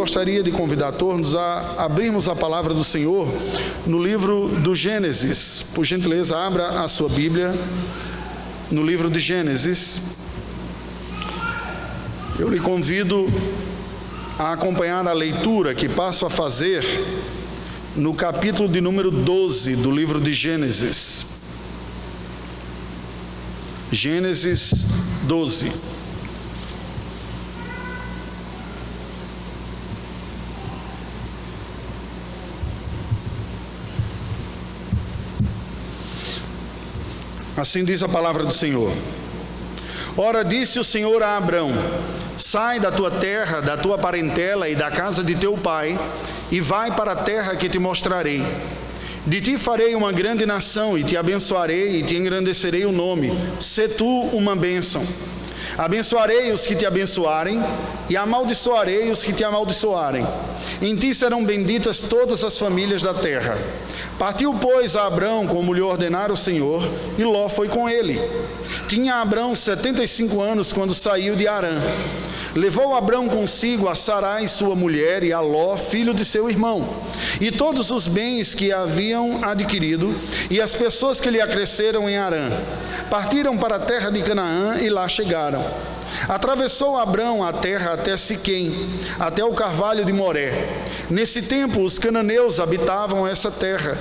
gostaria de convidar todos a abrirmos a palavra do Senhor no livro do Gênesis. Por gentileza, abra a sua Bíblia no livro de Gênesis. Eu lhe convido a acompanhar a leitura que passo a fazer no capítulo de número 12 do livro de Gênesis. Gênesis 12. Assim diz a palavra do Senhor. Ora, disse o Senhor a Abrão: sai da tua terra, da tua parentela e da casa de teu pai, e vai para a terra que te mostrarei. De ti farei uma grande nação, e te abençoarei, e te engrandecerei o nome. Sê tu uma bênção. Abençoarei os que te abençoarem, e amaldiçoarei os que te amaldiçoarem. Em ti serão benditas todas as famílias da terra. Partiu, pois, a Abrão como lhe ordenara o Senhor, e Ló foi com ele. Tinha Abrão 75 anos quando saiu de Harã. Levou Abrão consigo a Sarai, sua mulher, e a Ló, filho de seu irmão, e todos os bens que haviam adquirido, e as pessoas que lhe acresceram em Harã. Partiram para a terra de Canaã e lá chegaram. Atravessou Abrão a terra até Siquém, até o carvalho de Moré. Nesse tempo os cananeus habitavam essa terra.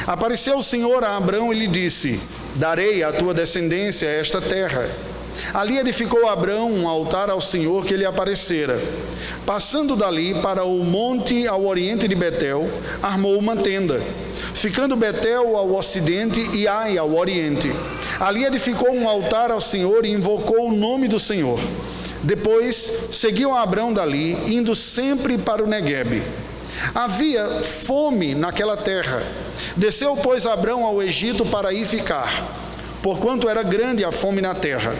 Apareceu o Senhor a Abrão e lhe disse: darei à tua descendência esta terra. Ali edificou Abrão um altar ao Senhor que lhe aparecera. Passando dali para o monte ao oriente de Betel, armou uma tenda, ficando Betel ao ocidente e Ai ao oriente. Ali edificou um altar ao Senhor e invocou o nome do Senhor. Depois seguiu Abrão dali, indo sempre para o Neguebe. Havia fome naquela terra. Desceu, pois, Abrão ao Egito para aí ficar, porquanto era grande a fome na terra.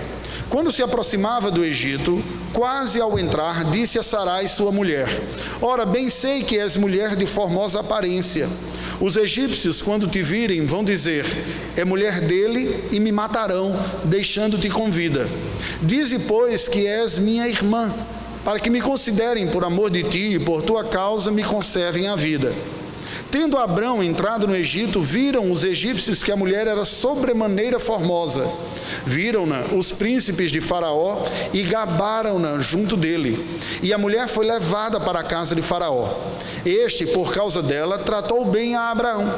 Quando se aproximava do Egito, quase ao entrar, disse a Sarai, sua mulher: ora, bem sei que és mulher de formosa aparência. Os egípcios, quando te virem, vão dizer: é mulher dele, e me matarão, deixando-te com vida. Dize, pois, que és minha irmã, para que me considerem por amor de ti, e por tua causa me conservem a vida. Tendo Abrão entrado no Egito, viram os egípcios que a mulher era sobremaneira formosa. Viram-na os príncipes de Faraó e gabaram-na junto dele. E a mulher foi levada para a casa de Faraó. Este, por causa dela, tratou bem a Abraão,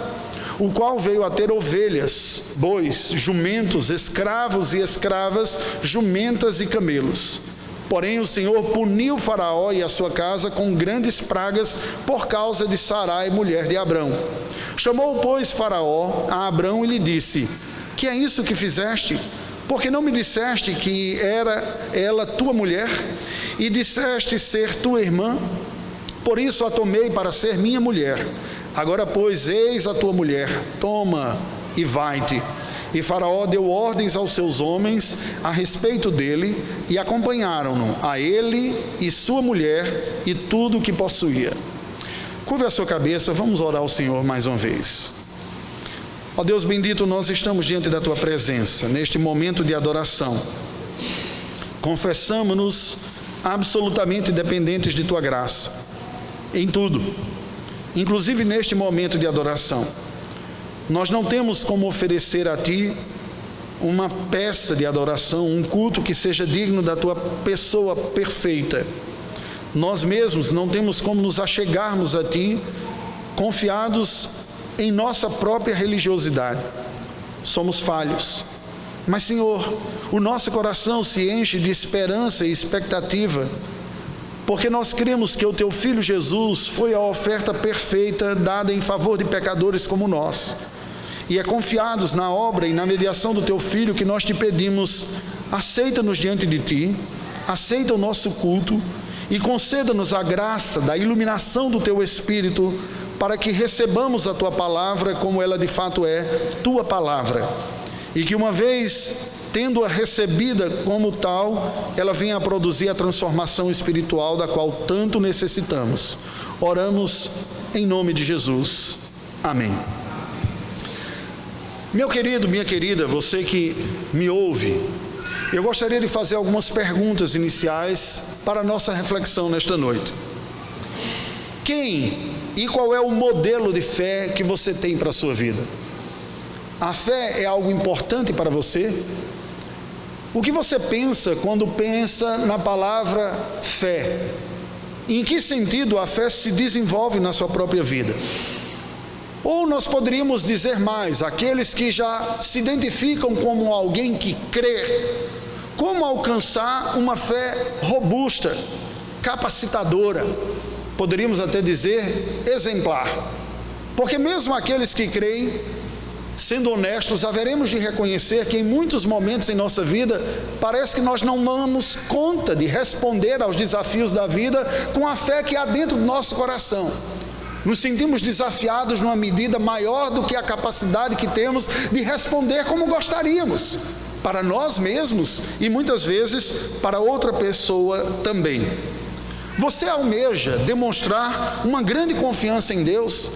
o qual veio a ter ovelhas, bois, jumentos, escravos e escravas, jumentas e camelos. Porém, o Senhor puniu Faraó e a sua casa com grandes pragas por causa de Sarai, mulher de Abrão. Chamou, pois, Faraó a Abrão e lhe disse: que é isso que fizeste? Porque não me disseste que era ela tua mulher, e disseste ser tua irmã? Por isso a tomei para ser minha mulher. Agora, pois, eis a tua mulher, toma e vai-te. E Faraó deu ordens aos seus homens a respeito dele, e acompanharam-no, a ele e sua mulher e tudo o que possuía. Curve a sua cabeça, vamos orar ao Senhor mais uma vez. Ó Deus bendito, nós estamos diante da tua presença, neste momento de adoração. Confessamos-nos absolutamente dependentes de tua graça, em tudo, inclusive neste momento de adoração. Nós não temos como oferecer a Ti uma peça de adoração, um culto que seja digno da Tua pessoa perfeita. Nós mesmos não temos como nos achegarmos a Ti, confiados em nossa própria religiosidade. Somos falhos. Mas, Senhor, o nosso coração se enche de esperança e expectativa, porque nós cremos que o Teu Filho Jesus foi a oferta perfeita dada em favor de pecadores como nós. E é confiados na obra e na mediação do Teu Filho que nós te pedimos: aceita-nos diante de Ti, aceita o nosso culto e conceda-nos a graça da iluminação do Teu Espírito, para que recebamos a Tua palavra como ela de fato é, Tua palavra, e que uma vez tendo-a recebida como tal, ela venha a produzir a transformação espiritual da qual tanto necessitamos. Oramos em nome de Jesus. Amém. Meu querido, minha querida, você que me ouve, eu gostaria de fazer algumas perguntas iniciais para a nossa reflexão nesta noite. quem e qual é o modelo de fé que você tem para a sua vida? A fé é algo importante para você? O que você pensa quando pensa na palavra fé? Em que sentido a fé se desenvolve na sua própria vida? Ou nós poderíamos dizer mais, aqueles que já se identificam como alguém que crê, como alcançar uma fé robusta, capacitadora, poderíamos até dizer exemplar. Porque mesmo aqueles que creem, sendo honestos, haveremos de reconhecer que em muitos momentos em nossa vida, parece que nós não damos conta de responder aos desafios da vida com a fé que há dentro do nosso coração. Nos sentimos desafiados numa medida maior do que a capacidade que temos de responder como gostaríamos, para nós mesmos e muitas vezes para outra pessoa também. Você almeja demonstrar uma grande confiança em Deus?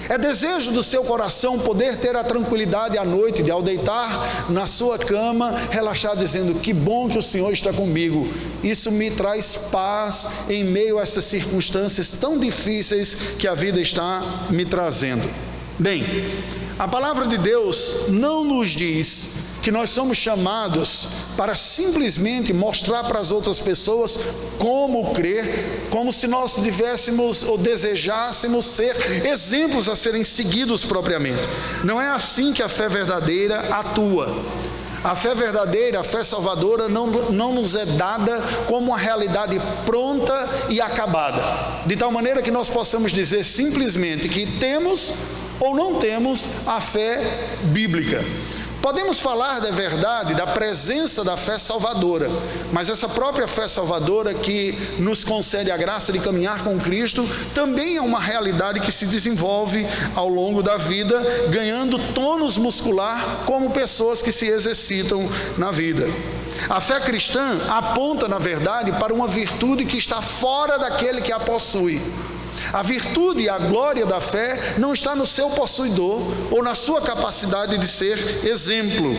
É desejo do seu coração poder ter a tranquilidade à noite de, ao deitar na sua cama, relaxar dizendo: que bom que o Senhor está comigo. Isso me traz paz em meio a essas circunstâncias tão difíceis que a vida está me trazendo. Bem, a palavra de Deus não nos diz que nós somos chamados para simplesmente mostrar para as outras pessoas como crer, como se nós tivéssemos ou desejássemos ser exemplos a serem seguidos propriamente. Não é assim que a fé verdadeira atua. A fé verdadeira, a fé salvadora não nos é dada como uma realidade pronta e acabada, de tal maneira que nós possamos dizer simplesmente que temos ou não temos a fé bíblica. Podemos falar da verdade, da presença da fé salvadora, mas essa própria fé salvadora que nos concede a graça de caminhar com Cristo, também é uma realidade que se desenvolve ao longo da vida, ganhando tônus muscular como pessoas que se exercitam na vida. A fé cristã aponta, na verdade, para uma virtude que está fora daquele que a possui. A virtude e a glória da fé não está no seu possuidor ou na sua capacidade de ser exemplo.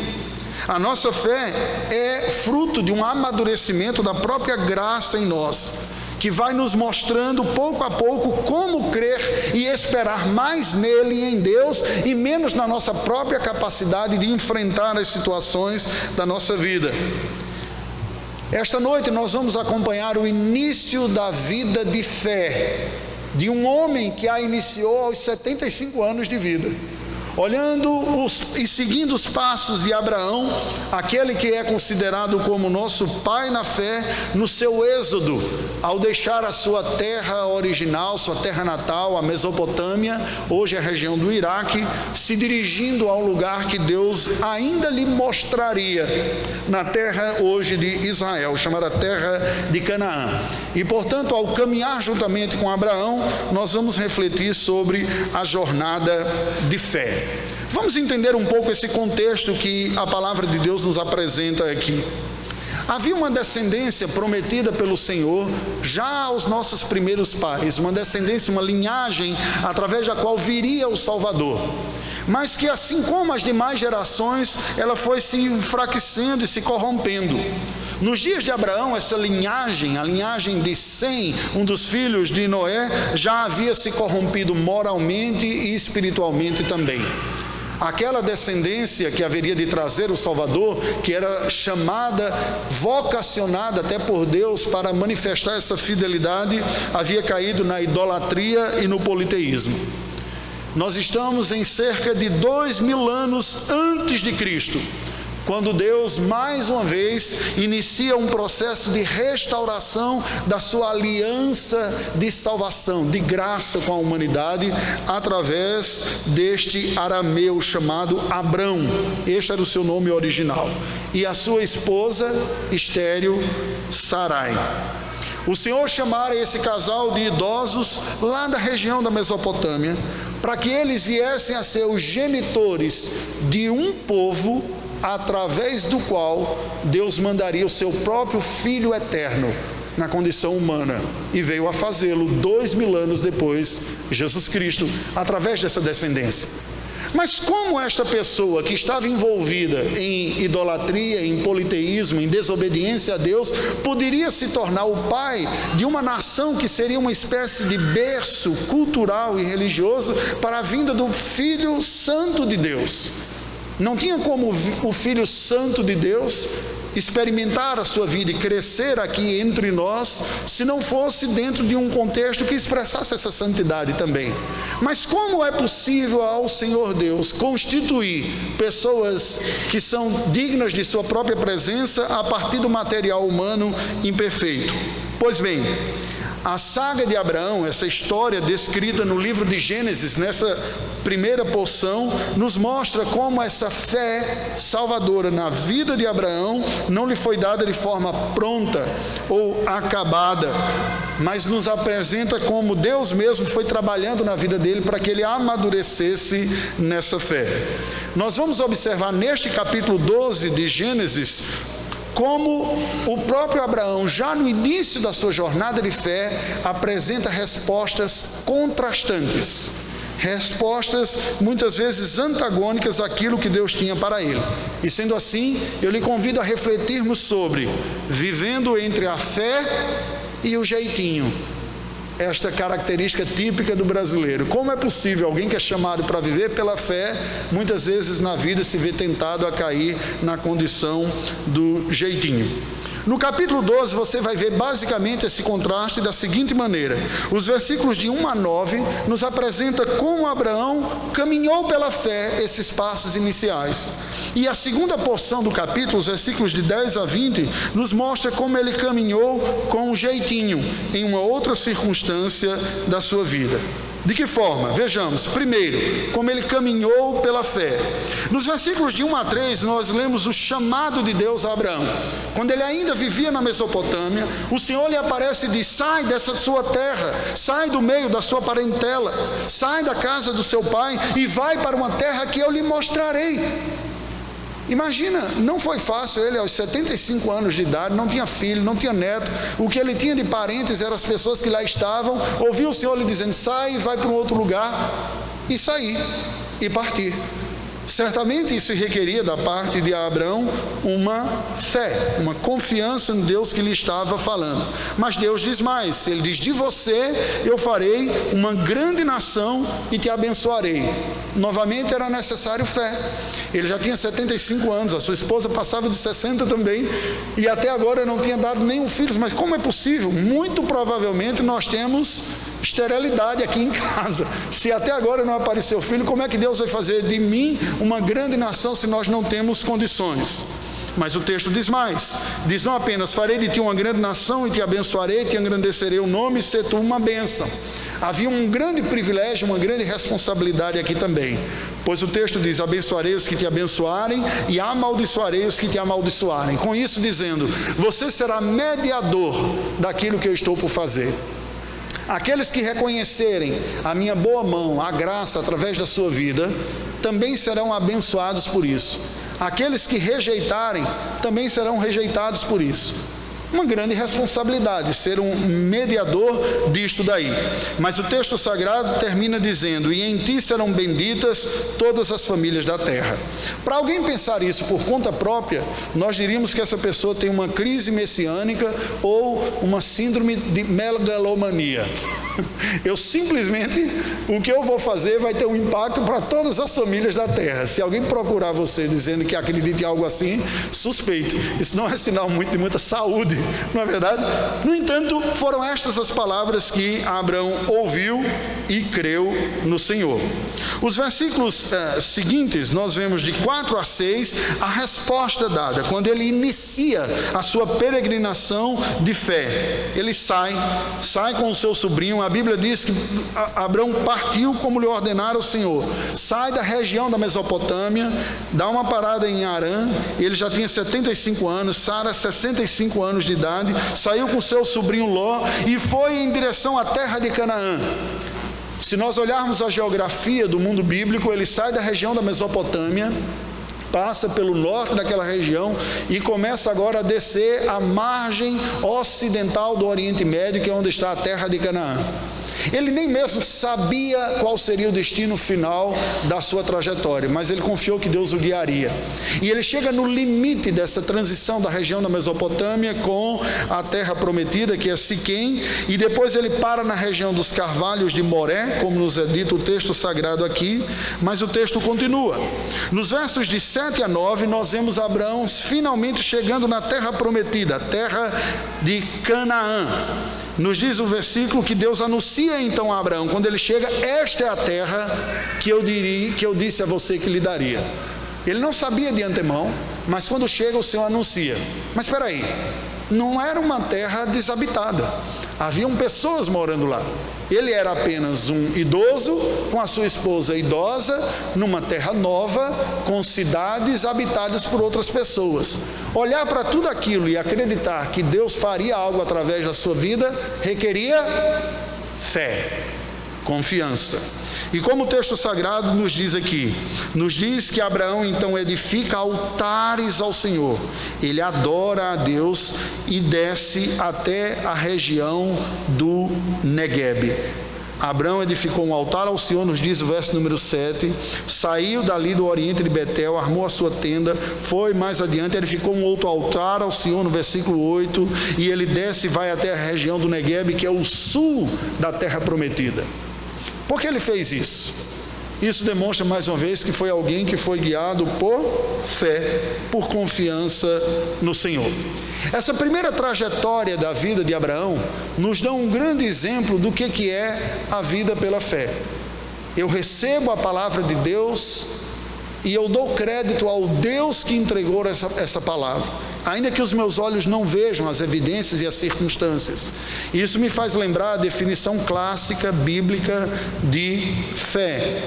A nossa fé é fruto de um amadurecimento da própria graça em nós, que vai nos mostrando pouco a pouco como crer e esperar mais nele e em Deus e menos na nossa própria capacidade de enfrentar as situações da nossa vida. Esta noite nós vamos acompanhar o início da vida de fé de um homem que a iniciou aos 75 anos de vida, olhando e seguindo os passos de Abraão, aquele que é considerado como nosso pai na fé, no seu êxodo, ao deixar a sua terra original, sua terra natal, a Mesopotâmia, hoje é a região do Iraque, se dirigindo ao lugar que Deus ainda lhe mostraria, na terra hoje de Israel, chamada terra de Canaã. E portanto, ao caminhar juntamente com Abraão, nós vamos refletir sobre a jornada de fé. Vamos entender um pouco esse contexto que a palavra de Deus nos apresenta aqui. Havia uma descendência prometida pelo Senhor já aos nossos primeiros pais, uma descendência, uma linhagem através da qual viria o Salvador, mas que, assim como as demais gerações, ela foi se enfraquecendo e se corrompendo. Nos dias de Abraão, essa linhagem, a linhagem de Sem, um dos filhos de Noé, já havia se corrompido moralmente e espiritualmente também. Aquela descendência que haveria de trazer o Salvador, que era chamada, vocacionada até por Deus para manifestar essa fidelidade, havia caído na idolatria e no politeísmo. Nós estamos em cerca de 2000 anos antes de Cristo, quando Deus, mais uma vez, inicia um processo de restauração da sua aliança de salvação, de graça com a humanidade, através deste arameu chamado Abrão. Este era o seu nome original. E a sua esposa, estéril, Sarai. O Senhor chamara esse casal de idosos lá da região da Mesopotâmia, para que eles viessem a ser os genitores de um povo através do qual Deus mandaria o seu próprio Filho eterno na condição humana, e veio a fazê-lo 2000 anos depois, Jesus Cristo, através dessa descendência. Mas como esta pessoa que estava envolvida em idolatria, em politeísmo, em desobediência a Deus, poderia se tornar o pai de uma nação que seria uma espécie de berço cultural e religioso para a vinda do Filho Santo de Deus? Não tinha como o Filho Santo de Deus experimentar a sua vida e crescer aqui entre nós, se não fosse dentro de um contexto que expressasse essa santidade também. Mas como é possível ao Senhor Deus constituir pessoas que são dignas de sua própria presença a partir do material humano imperfeito? Pois bem, a saga de Abraão, essa história descrita no livro de Gênesis, nessa primeira porção, nos mostra como essa fé salvadora na vida de Abraão não lhe foi dada de forma pronta ou acabada, mas nos apresenta como Deus mesmo foi trabalhando na vida dele para que ele amadurecesse nessa fé. Nós vamos observar neste capítulo 12 de Gênesis como o próprio Abraão, já no início da sua jornada de fé, apresenta respostas contrastantes, respostas muitas vezes antagônicas àquilo que Deus tinha para ele. E sendo assim, eu lhe convido a refletirmos sobre vivendo entre a fé e o jeitinho, esta característica típica do brasileiro. Como é possível alguém que é chamado para viver pela fé, muitas vezes na vida se vê tentado a cair na condição do jeitinho? No capítulo 12 você vai ver basicamente esse contraste da seguinte maneira: os versículos de 1 a 9 nos apresenta como Abraão caminhou pela fé esses passos iniciais, e a segunda porção do capítulo, os versículos de 10 a 20, nos mostra como ele caminhou com um jeitinho em uma outra circunstância da sua vida. De que forma? Vejamos. Primeiro, como ele caminhou pela fé. Nos versículos de 1 a 3, nós lemos o chamado de Deus a Abraão. Quando ele ainda vivia na Mesopotâmia, o Senhor lhe aparece e diz: sai dessa sua terra, sai do meio da sua parentela, sai da casa do seu pai e vai para uma terra que eu lhe mostrarei. Imagina, não foi fácil. Ele aos 75 anos de idade, não tinha filho, não tinha neto, o que ele tinha de parentes eram as pessoas que lá estavam. Ouviu o Senhor lhe dizendo: sai, vai para um outro lugar, e sair, e partir. Certamente isso requeria da parte de Abraão uma fé, uma confiança em Deus que lhe estava falando. Mas Deus diz mais, ele diz: de você eu farei uma grande nação e te abençoarei. Novamente era necessário fé. Ele já tinha 75 anos, a sua esposa passava de 60 também, e até agora não tinha dado nenhum filho. Mas como é possível? Muito provavelmente nós temos esterilidade aqui em casa. Se até agora não apareceu filho, como é que Deus vai fazer de mim uma grande nação se nós não temos condições? Mas o texto diz mais, diz não apenas: farei de ti uma grande nação e te abençoarei, te engrandecerei o nome e ser tu uma bênção. Havia um grande privilégio, uma grande responsabilidade aqui também, pois o texto diz: abençoarei os que te abençoarem e amaldiçoarei os que te amaldiçoarem. Com isso dizendo, você será mediador daquilo que eu estou por fazer. Aqueles que reconhecerem a minha boa mão, a graça através da sua vida, também serão abençoados por isso. Aqueles que rejeitarem, também serão rejeitados por isso. Uma grande responsabilidade, ser um mediador disto daí. Mas o texto sagrado termina dizendo: e em ti serão benditas todas as famílias da terra. Para alguém pensar isso por conta própria, nós diríamos que essa pessoa tem uma crise messiânica ou uma síndrome de megalomania. Eu simplesmente, o que eu vou fazer vai ter um impacto para todas as famílias da terra. Se alguém procurar você dizendo que acredita em algo assim, suspeite. Isso não é sinal de muita saúde, não é verdade? No entanto, foram estas as palavras que Abraão ouviu e creu no Senhor. Os versículos seguintes, nós vemos de 4 a 6, a resposta dada, quando ele inicia a sua peregrinação de fé. Ele sai com o seu sobrinho. A Bíblia diz que Abraão partiu como lhe ordenara o Senhor. Sai da região da Mesopotâmia, dá uma parada em Harã. Ele já tinha 75 anos, Sara 65 anos de idade. Saiu com seu sobrinho Ló e foi em direção à terra de Canaã. Se nós olharmos a geografia do mundo bíblico, ele sai da região da Mesopotâmia, passa pelo norte daquela região e começa agora a descer a margem ocidental do Oriente Médio, que é onde está a terra de Canaã. Ele nem mesmo sabia qual seria o destino final da sua trajetória, mas ele confiou que Deus o guiaria. E ele chega no limite dessa transição da região da Mesopotâmia com a terra prometida, que é Siquém, e depois ele para na região dos carvalhos de Moré, como nos é dito o texto sagrado aqui, mas o texto continua. Nos versos de 7 a 9, nós vemos Abraão finalmente chegando na terra prometida, a terra de Canaã. Nos diz o versículo que Deus anuncia então a Abraão, quando ele chega: esta é a terra que eu disse a você que lhe daria. Ele não sabia de antemão, mas quando chega o Senhor anuncia. Mas espera aí, não era uma terra desabitada, haviam pessoas morando lá. Ele era apenas um idoso com a sua esposa idosa, numa terra nova, com cidades habitadas por outras pessoas. Olhar para tudo aquilo e acreditar que Deus faria algo através da sua vida requeria fé, confiança. E como o texto sagrado nos diz aqui, nos diz que Abraão então edifica altares ao Senhor. Ele adora a Deus e desce até a região do Neguebe. Abraão edificou um altar ao Senhor, nos diz o verso número 7, saiu dali do oriente de Betel, armou a sua tenda, foi mais adiante, edificou um outro altar ao Senhor, no versículo 8, e ele desce e vai até a região do Neguebe, que é o sul da terra prometida. Por que ele fez isso? Isso demonstra mais uma vez que foi alguém que foi guiado por fé, por confiança no Senhor. Essa primeira trajetória da vida de Abraão nos dá um grande exemplo do que é a vida pela fé. Eu recebo a palavra de Deus e eu dou crédito ao Deus que entregou essa palavra, ainda que os meus olhos não vejam as evidências e as circunstâncias. Isso me faz lembrar a definição clássica bíblica de fé,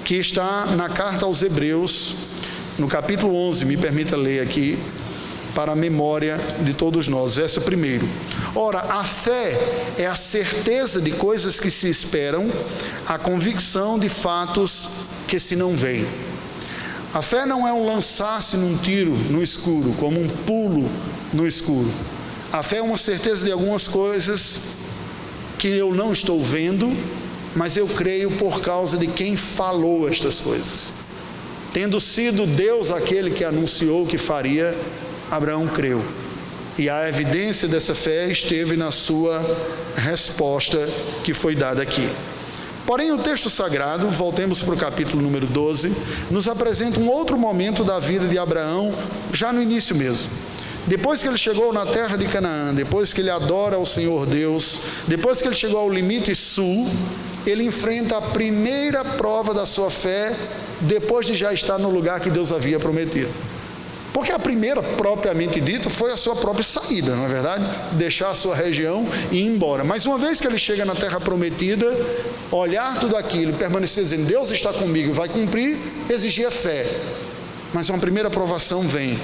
que está na carta aos Hebreus, no capítulo 11, me permita ler aqui, para a memória de todos nós, verso 1. Ora, a fé é a certeza de coisas que se esperam, a convicção de fatos que se não veem. A fé não é um lançar-se num tiro no escuro, como um pulo no escuro. A fé é uma certeza de algumas coisas que eu não estou vendo, mas eu creio por causa de quem falou estas coisas. Tendo sido Deus aquele que anunciou que faria, Abraão creu. E a evidência dessa fé esteve na sua resposta que foi dada aqui. Porém, o texto sagrado, voltemos para o capítulo número 12, nos apresenta um outro momento da vida de Abraão, já no início mesmo. Depois que ele chegou na terra de Canaã, depois que ele adora ao Senhor Deus, depois que ele chegou ao limite sul, ele enfrenta a primeira prova da sua fé, depois de já estar no lugar que Deus havia prometido. Porque a primeira, propriamente dita, foi a sua própria saída, não é verdade? Deixar a sua região e ir embora. Mas uma vez que ele chega na terra prometida, olhar tudo aquilo e permanecer dizendo: Deus está comigo e vai cumprir, exigia fé. Mas uma primeira provação vem.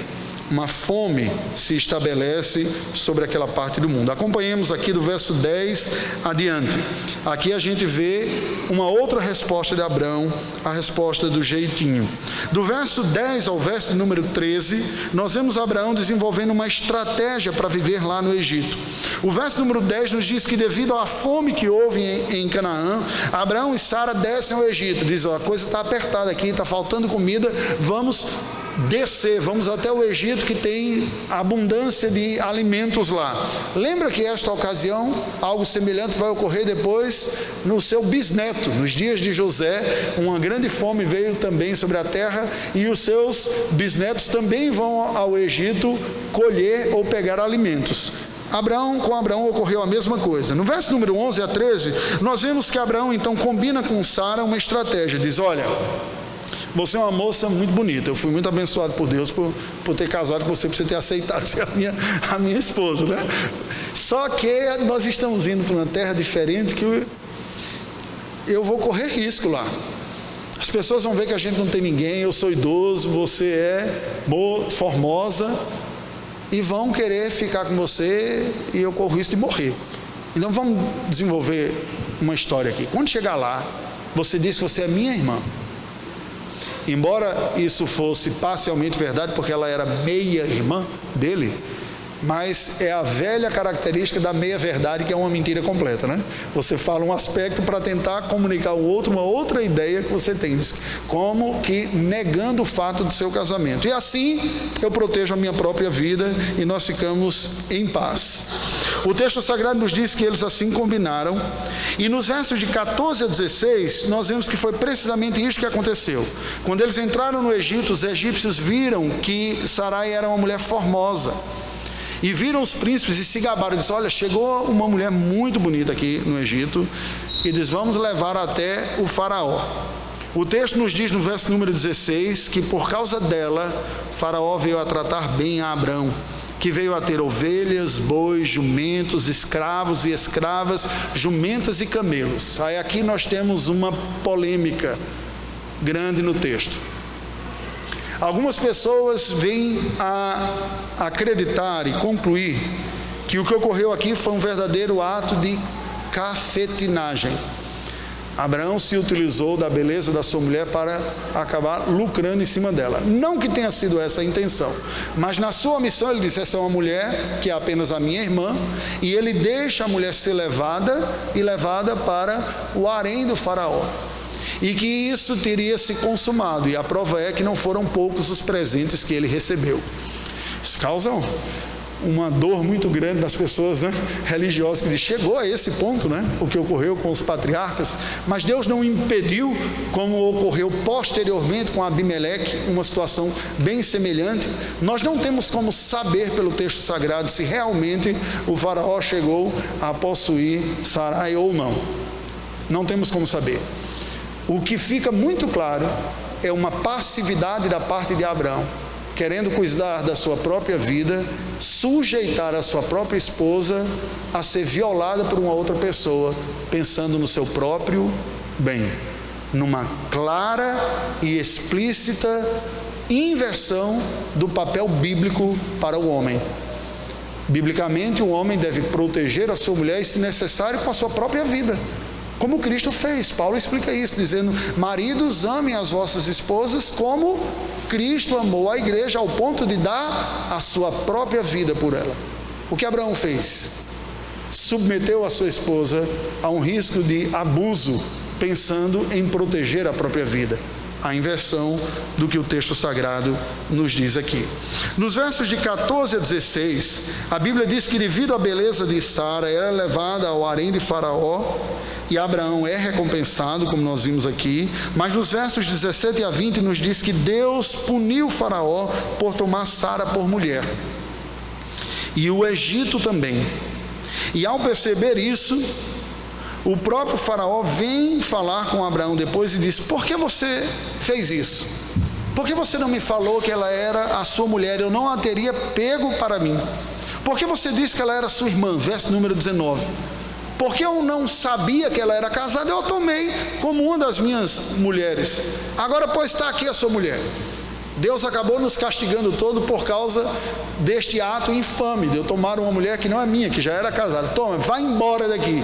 Uma fome se estabelece sobre aquela parte do mundo. Acompanhemos aqui do verso 10 adiante. Aqui a gente vê uma outra resposta de Abraão, a resposta do jeitinho. Do verso 10 ao verso número 13, nós vemos Abraão desenvolvendo uma estratégia para viver lá no Egito. O verso número 10 nos diz que devido à fome que houve em Canaã, Abraão e Sara descem ao Egito. Diz: a coisa está apertada aqui, está faltando comida, vamos descer, vamos até o Egito, que tem abundância de alimentos lá. Lembra que esta ocasião, algo semelhante vai ocorrer depois no seu bisneto, nos dias de José. Uma grande fome veio também sobre a terra e os seus bisnetos também vão ao Egito colher ou pegar alimentos. Com Abraão ocorreu a mesma coisa. No verso número 11 a 13, nós vemos que Abraão então combina com Sara uma estratégia. Diz: olha, você é uma moça muito bonita, eu fui muito abençoado por Deus por ter casado com você, por você ter aceitado ser a minha esposa, né? Só que nós estamos indo para uma terra diferente, que eu vou correr risco lá. As pessoas vão ver que a gente não tem ninguém, eu sou idoso, você é boa, formosa, e vão querer ficar com você e eu corro risco de morrer. Então vamos desenvolver uma história aqui. Quando chegar lá, você diz que você é minha irmã. Embora isso fosse parcialmente verdade, porque ela era meia irmã dele, Mas é a velha característica da meia-verdade, que é uma mentira completa, né? Você fala um aspecto para tentar comunicar ao outro uma outra ideia que você tem, como que negando o fato do seu casamento. E assim eu protejo a minha própria vida e nós ficamos em paz. O texto sagrado nos diz que eles assim combinaram, e nos versos de 14 a 16, nós vemos que foi precisamente isso que aconteceu. Quando eles entraram no Egito, os egípcios viram que Sarai era uma mulher formosa, e viram os príncipes e se gabaram, disseram: olha, chegou uma mulher muito bonita aqui no Egito, e diz: vamos levar até o faraó. O texto nos diz no verso número 16, que por causa dela, faraó veio a tratar bem a Abrão, que veio a ter ovelhas, bois, jumentos, escravos e escravas, jumentas e camelos. Aí aqui nós temos uma polêmica grande no texto. Algumas pessoas vêm a acreditar e concluir que o que ocorreu aqui foi um verdadeiro ato de cafetinagem. Abraão se utilizou da beleza da sua mulher para acabar lucrando em cima dela. Não que tenha sido essa a intenção, mas na sua missão ele disse: essa é uma mulher que é apenas a minha irmã, e ele deixa a mulher ser levada para o harém do faraó. E que isso teria se consumado, e a prova é que não foram poucos os presentes que ele recebeu. Isso causa uma dor muito grande das pessoas, né, religiosas, que dizem: chegou a esse ponto, né, o que ocorreu com os patriarcas, mas Deus não impediu, como ocorreu posteriormente com Abimeleque, uma situação bem semelhante. Nós não temos como saber pelo texto sagrado se realmente o faraó chegou a possuir Sarai ou não. Não temos como saber. O que fica muito claro é uma passividade da parte de Abraão, querendo cuidar da sua própria vida, sujeitar a sua própria esposa a ser violada por uma outra pessoa, pensando no seu próprio bem, numa clara e explícita inversão do papel bíblico para o homem. Biblicamente, o homem deve proteger a sua mulher, e, se necessário, com a sua própria vida, como Cristo fez. Paulo explica isso, dizendo: maridos, amem as vossas esposas como Cristo amou a igreja, ao ponto de dar a sua própria vida por ela. O que Abraão fez? Submeteu a sua esposa a um risco de abuso, pensando em proteger a própria vida. A inversão do que o texto sagrado nos diz aqui. Nos versos de 14 a 16, a Bíblia diz que, devido à beleza de Sara, era levada ao harém de Faraó, e Abraão é recompensado, como nós vimos aqui. Mas nos versos 17 a 20 nos diz que Deus puniu Faraó por tomar Sara por mulher, e o Egito também. E ao perceber isso, o próprio Faraó vem falar com Abraão depois e diz: por que você fez isso? Por que você não me falou que ela era a sua mulher? Eu não a teria pego para mim. Por que você disse que ela era sua irmã? Verso número 19. Porque eu não sabia que ela era casada, eu a tomei como uma das minhas mulheres. Agora, pois, está aqui a sua mulher. Deus acabou nos castigando todo por causa deste ato infame de eu tomar uma mulher que não é minha, que já era casada. Toma, vai embora daqui.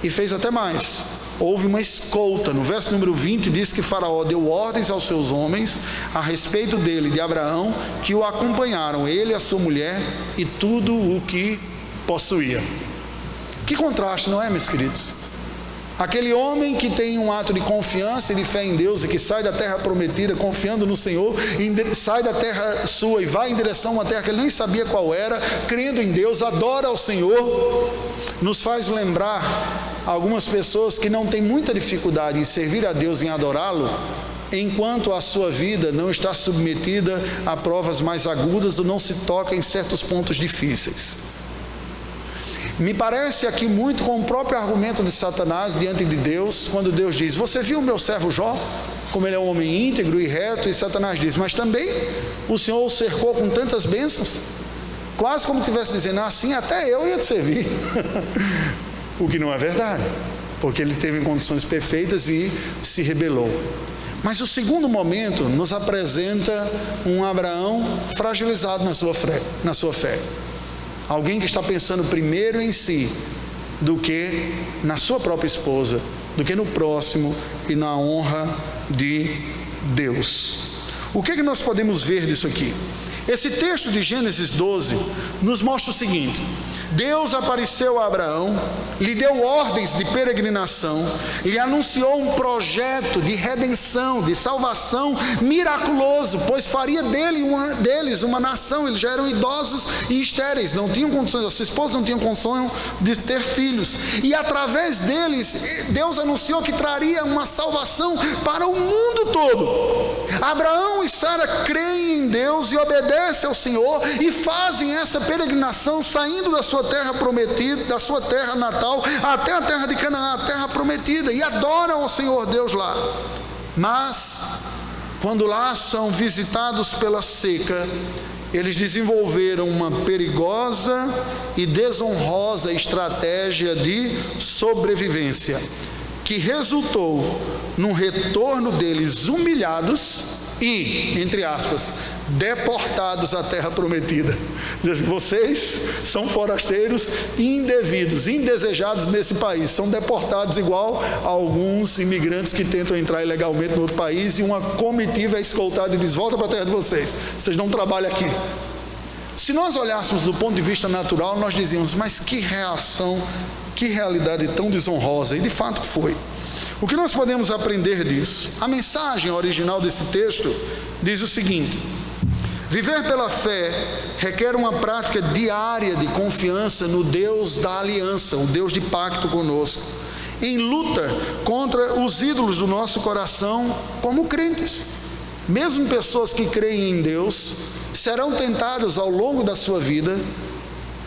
E fez até mais. Houve uma escolta. No verso número 20 diz que Faraó deu ordens aos seus homens a respeito dele, de Abraão, que o acompanharam, ele, a sua mulher e tudo o que possuía. Que contraste, não é, meus queridos? Aquele homem que tem um ato de confiança e de fé em Deus, e que sai da terra prometida confiando no Senhor, sai da terra sua e vai em direção a uma terra que ele nem sabia qual era, crendo em Deus, adora ao Senhor, nos faz lembrar algumas pessoas que não têm muita dificuldade em servir a Deus, em adorá-lo, enquanto a sua vida não está submetida a provas mais agudas ou não se toca em certos pontos difíceis. Me parece aqui muito com o próprio argumento de Satanás diante de Deus, quando Deus diz: você viu o meu servo Jó, como ele é um homem íntegro e reto? E Satanás diz: mas também o Senhor o cercou com tantas bênçãos, quase como estivesse dizendo: assim até eu ia te servir. O que não é verdade, porque ele teve condições perfeitas e se rebelou. Mas o segundo momento nos apresenta um Abraão fragilizado na sua fé. Alguém que está pensando primeiro em si do que na sua própria esposa, do que no próximo e na honra de Deus. O que é que nós podemos ver disso aqui? Esse texto de Gênesis 12 nos mostra o seguinte: Deus apareceu a Abraão, lhe deu ordens de peregrinação, lhe anunciou um projeto de redenção, de salvação miraculoso, pois faria deles uma nação. Eles já eram idosos e estéreis, não tinham condições, a sua esposa não tinha condições de ter filhos, e através deles Deus anunciou que traria uma salvação para o mundo todo. Abraão e Sara creem em Deus e obedecem ao Senhor e fazem essa peregrinação, saindo da sua terra prometida, da sua terra natal, até a terra de Canaã, a terra prometida, e adoram ao Senhor Deus lá. Mas quando lá são visitados pela seca, eles desenvolveram uma perigosa e desonrosa estratégia de sobrevivência, que resultou num retorno deles humilhados e, entre aspas, deportados à terra prometida. Vocês são forasteiros indevidos, indesejados nesse país, são deportados igual a alguns imigrantes que tentam entrar ilegalmente no outro país, e uma comitiva é escoltada e diz: volta para a terra de vocês não trabalham aqui. Se nós olhássemos do ponto de vista natural, nós dizíamos: mas que reação, que realidade tão desonrosa. E de fato foi. O que nós podemos aprender disso? A mensagem original desse texto diz o seguinte: viver pela fé requer uma prática diária de confiança no Deus da aliança, o Deus de pacto conosco, em luta contra os ídolos do nosso coração como crentes. Mesmo pessoas que creem em Deus serão tentadas ao longo da sua vida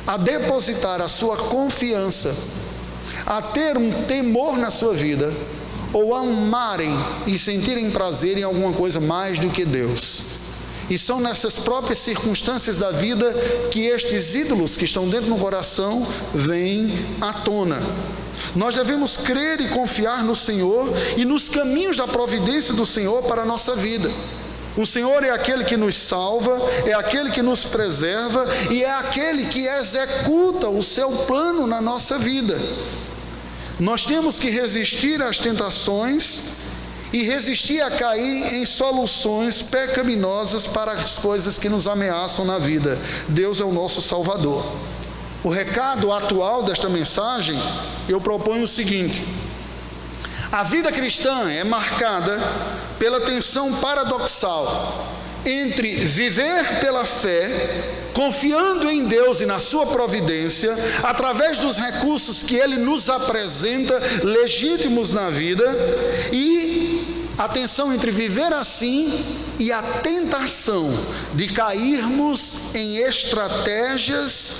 a depositar a sua confiança, a ter um temor na sua vida, ou a amarem e sentirem prazer em alguma coisa mais do que Deus. E são nessas próprias circunstâncias da vida que estes ídolos que estão dentro do coração vêm à tona. Nós devemos crer e confiar no Senhor e nos caminhos da providência do Senhor para a nossa vida. O Senhor é aquele que nos salva, é aquele que nos preserva e é aquele que executa o seu plano na nossa vida. Nós temos que resistir às tentações e resistir a cair em soluções pecaminosas para as coisas que nos ameaçam na vida. Deus é o nosso Salvador. O recado atual desta mensagem, eu proponho o seguinte: a vida cristã é marcada pela tensão paradoxal entre viver pela fé, confiando em Deus e na sua providência, através dos recursos que Ele nos apresenta, legítimos na vida, e a tensão entre viver assim e a tentação de cairmos em estratégias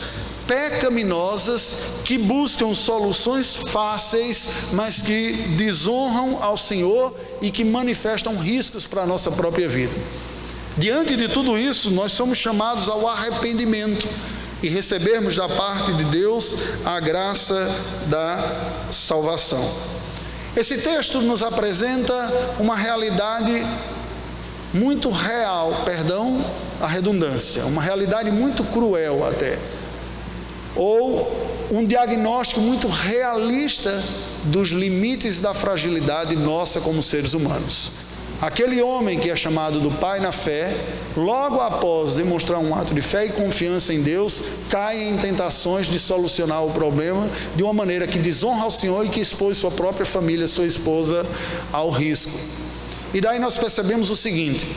pecaminosas que buscam soluções fáceis, mas que desonram ao Senhor e que manifestam riscos para a nossa própria vida. Diante de tudo isso, nós somos chamados ao arrependimento e recebermos da parte de Deus a graça da salvação. Esse texto nos apresenta uma realidade muito real, perdão a redundância, uma realidade muito cruel até, ou um diagnóstico muito realista dos limites da fragilidade nossa como seres humanos. Aquele homem que é chamado do pai na fé, logo após demonstrar um ato de fé e confiança em Deus, cai em tentações de solucionar o problema de uma maneira que desonra ao Senhor e que expôs sua própria família, sua esposa, ao risco. E daí nós percebemos o seguinte: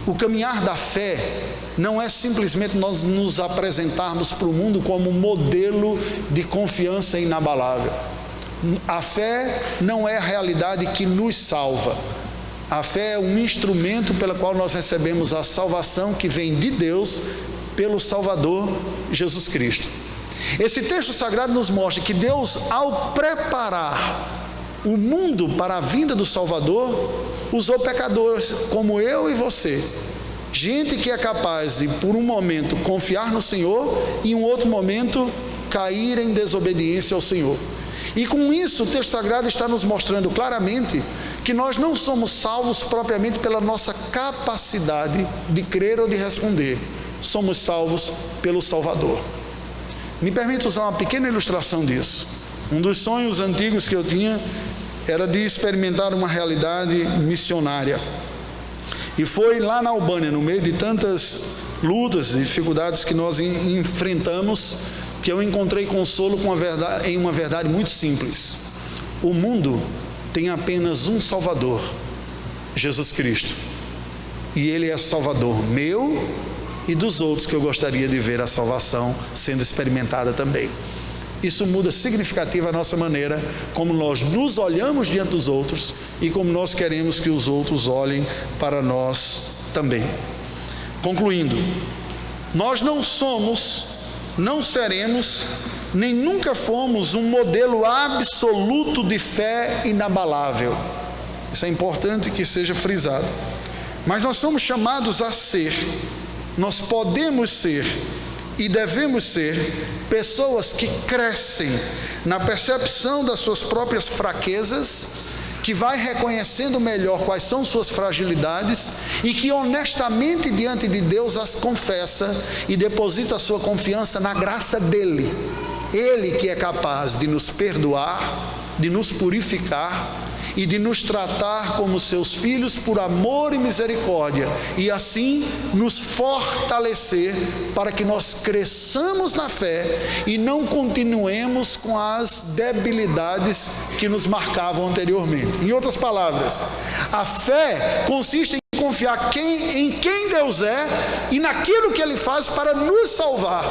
o caminhar da fé não é simplesmente nós nos apresentarmos para o mundo como um modelo de confiança inabalável. A fé não é a realidade que nos salva. A fé é um instrumento pelo qual nós recebemos a salvação que vem de Deus pelo Salvador Jesus Cristo. Esse texto sagrado nos mostra que Deus, ao preparar o mundo para a vinda do Salvador, usou pecadores como eu e você, gente que é capaz de, por um momento, confiar no Senhor e em um outro momento cair em desobediência ao Senhor. E com isso o texto sagrado está nos mostrando claramente que nós não somos salvos propriamente pela nossa capacidade de crer ou de responder. Somos salvos pelo Salvador. Me permite usar uma pequena ilustração disso. Um dos sonhos antigos que eu tinha era de experimentar uma realidade missionária. E foi lá na Albânia, no meio de tantas lutas e dificuldades que nós enfrentamos, que eu encontrei consolo em uma verdade muito simples. O mundo tem apenas um Salvador, Jesus Cristo. E Ele é Salvador meu e dos outros que eu gostaria de ver a salvação sendo experimentada também. Isso muda significativamente a nossa maneira como nós nos olhamos diante dos outros e como nós queremos que os outros olhem para nós também. Concluindo, nós não somos, não seremos, nem nunca fomos um modelo absoluto de fé inabalável. Isso é importante que seja frisado. Mas nós somos chamados a ser, nós podemos ser e devemos ser pessoas que crescem na percepção das suas próprias fraquezas, que vai reconhecendo melhor quais são suas fragilidades e que honestamente diante de Deus as confessa e deposita a sua confiança na graça dEle. Ele que é capaz de nos perdoar, de nos purificar e de nos tratar como seus filhos por amor e misericórdia, e assim nos fortalecer para que nós cresçamos na fé e não continuemos com as debilidades que nos marcavam anteriormente. Em outras palavras, a fé consiste em confiar em quem Deus é e naquilo que Ele faz para nos salvar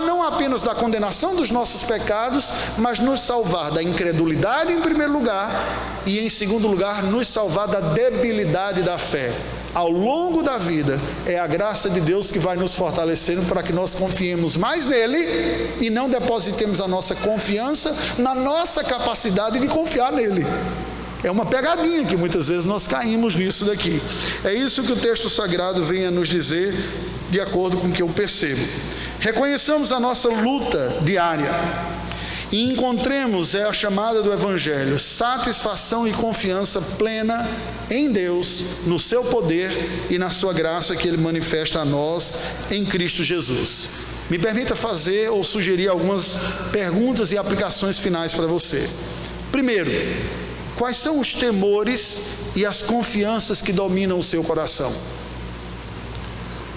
não apenas da condenação dos nossos pecados, mas nos salvar da incredulidade em primeiro lugar e em segundo lugar nos salvar da debilidade da fé. Ao longo da vida é a graça de Deus que vai nos fortalecendo para que nós confiemos mais nele e não depositemos a nossa confiança na nossa capacidade de confiar nele. É uma pegadinha que muitas vezes nós caímos nisso daqui. É isso que o texto sagrado vem a nos dizer, de acordo com o que eu percebo. Reconheçamos a nossa luta diária e encontremos, a chamada do Evangelho, satisfação e confiança plena em Deus, no seu poder e na sua graça que Ele manifesta a nós em Cristo Jesus. Me permita fazer ou sugerir algumas perguntas e aplicações finais para você. Primeiro, quais são os temores e as confianças que dominam o seu coração?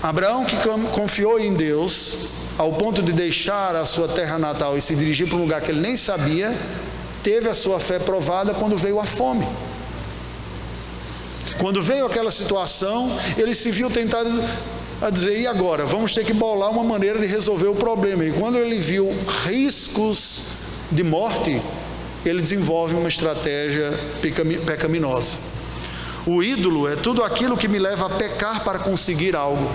Abraão, que confiou em Deus ao ponto de deixar a sua terra natal e se dirigir para um lugar que ele nem sabia, teve a sua fé provada quando veio a fome. Quando veio aquela situação, ele se viu tentado a dizer: e agora? Vamos ter que bolar uma maneira de resolver o problema. E quando ele viu riscos de morte, ele desenvolve uma estratégia pecaminosa. O ídolo é tudo aquilo que me leva a pecar para conseguir algo.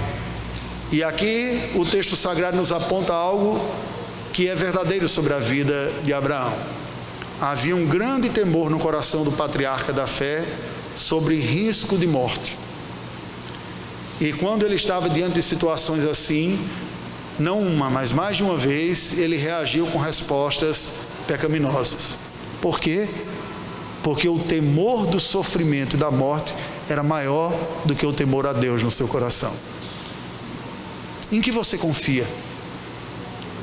E aqui o texto sagrado nos aponta algo que é verdadeiro sobre a vida de Abraão. Havia um grande temor no coração do patriarca da fé sobre risco de morte. E quando ele estava diante de situações assim, não uma, mas mais de uma vez, ele reagiu com respostas pecaminosas. Por quê? Porque o temor do sofrimento e da morte era maior do que o temor a Deus no seu coração. Em que você confia?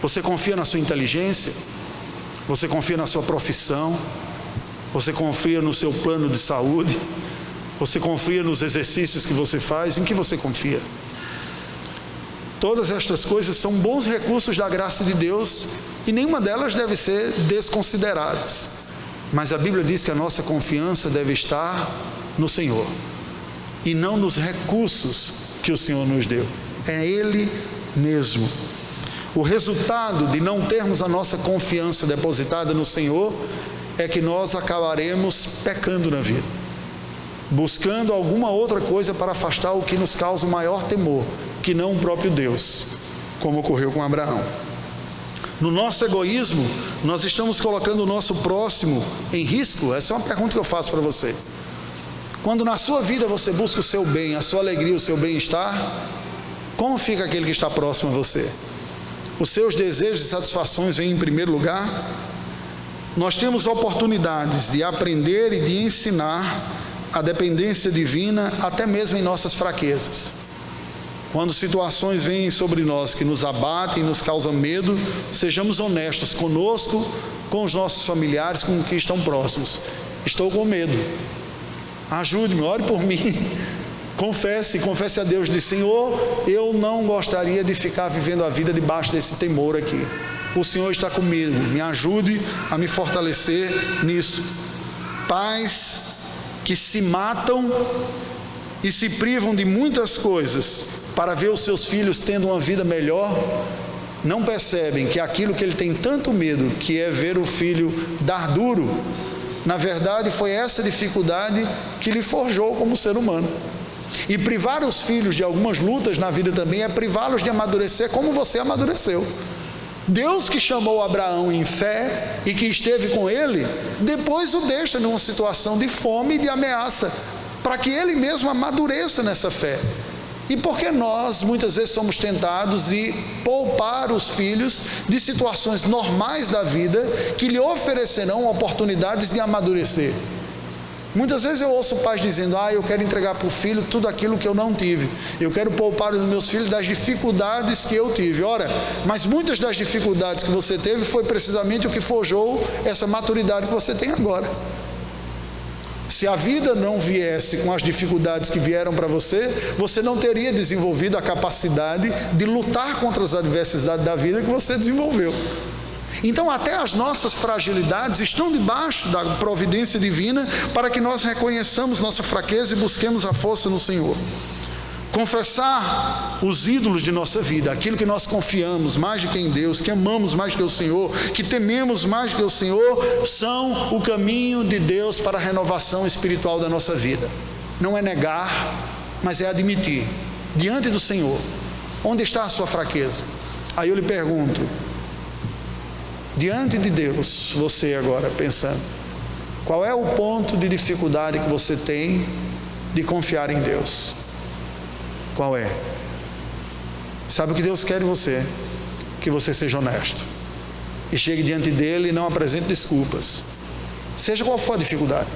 Você confia na sua inteligência? Você confia na sua profissão? Você confia no seu plano de saúde? Você confia nos exercícios que você faz? Em que você confia? Todas estas coisas são bons recursos da graça de Deus e nenhuma delas deve ser desconsideradas. Mas a Bíblia diz que a nossa confiança deve estar no Senhor e não nos recursos que o Senhor nos deu. É Ele mesmo. O resultado de não termos a nossa confiança depositada no Senhor é que nós acabaremos pecando na vida, buscando alguma outra coisa para afastar o que nos causa o maior temor, que não o próprio Deus, como ocorreu com Abraão. No nosso egoísmo, nós estamos colocando o nosso próximo em risco? Essa é uma pergunta que eu faço para você. Quando na sua vida você busca o seu bem, a sua alegria, o seu bem-estar, como fica aquele que está próximo a você? Os seus desejos e satisfações vêm em primeiro lugar? Nós temos oportunidades de aprender e de ensinar a dependência divina até mesmo em nossas fraquezas. Quando situações vêm sobre nós que nos abatem e nos causam medo, sejamos honestos conosco, com os nossos familiares, com os que estão próximos. Estou com medo. Ajude-me, ore por mim. confesse a Deus, diz: Senhor, eu não gostaria de ficar vivendo a vida debaixo desse temor aqui. O Senhor está comigo, me ajude a me fortalecer nisso. Pais que se matam e se privam de muitas coisas para ver os seus filhos tendo uma vida melhor, não percebem que aquilo que ele tem tanto medo, que é ver o filho dar duro, na verdade foi essa dificuldade que lhe forjou como ser humano. E privar os filhos de algumas lutas na vida também é privá-los de amadurecer como você amadureceu. Deus, que chamou Abraão em fé e que esteve com ele, depois o deixa numa situação de fome e de ameaça, para que ele mesmo amadureça nessa fé. E porque nós muitas vezes somos tentados de poupar os filhos de situações normais da vida que lhe oferecerão oportunidades de amadurecer. Muitas vezes eu ouço pais dizendo: eu quero entregar para o filho tudo aquilo que eu não tive, eu quero poupar os meus filhos das dificuldades que eu tive. Ora, mas muitas das dificuldades que você teve foi precisamente o que forjou essa maturidade que você tem agora. Se a vida não viesse com as dificuldades que vieram para você, você não teria desenvolvido a capacidade de lutar contra as adversidades da vida que você desenvolveu. Então até as nossas fragilidades estão debaixo da providência divina para que nós reconheçamos nossa fraqueza e busquemos a força no Senhor. Confessar os ídolos de nossa vida, aquilo que nós confiamos mais do que em Deus, que amamos mais do que o Senhor, que tememos mais do que o Senhor, são o caminho de Deus para a renovação espiritual da nossa vida. Não é negar, mas é admitir diante do Senhor: onde está a sua fraqueza? Aí eu lhe pergunto, diante de Deus, você agora pensando, qual é o ponto de dificuldade que você tem de confiar em Deus? Qual é? Sabe o que Deus quer de você? Que você seja honesto e chegue diante dele e não apresente desculpas, seja qual for a dificuldade.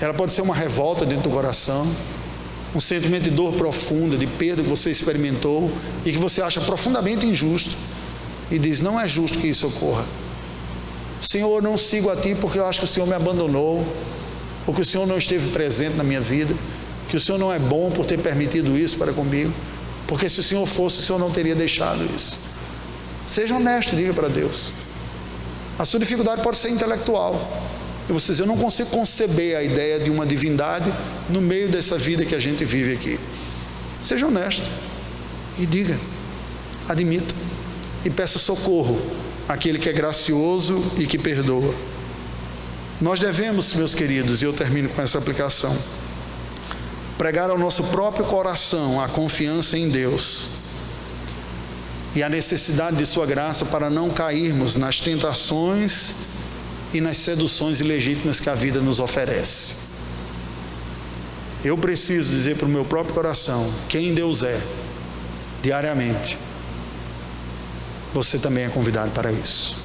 Ela pode ser uma revolta dentro do coração, um sentimento de dor profunda, de perda que você experimentou e que você acha profundamente injusto e diz: não é justo que isso ocorra. Senhor, eu não sigo a Ti porque eu acho que o Senhor me abandonou, ou que o Senhor não esteve presente na minha vida, que o Senhor não é bom por ter permitido isso para comigo, porque se o Senhor fosse, o Senhor não teria deixado isso. Seja honesto, diga para Deus. A sua dificuldade pode ser intelectual, e você diz: eu não consigo conceber a ideia de uma divindade no meio dessa vida que a gente vive aqui. Seja honesto e diga, admita e peça socorro àquele que é gracioso e que perdoa. Nós devemos, meus queridos, e eu termino com essa aplicação, pregar ao nosso próprio coração a confiança em Deus e a necessidade de sua graça para não cairmos nas tentações e nas seduções ilegítimas que a vida nos oferece. Eu preciso dizer para o meu próprio coração quem Deus é, diariamente. Você também é convidado para isso.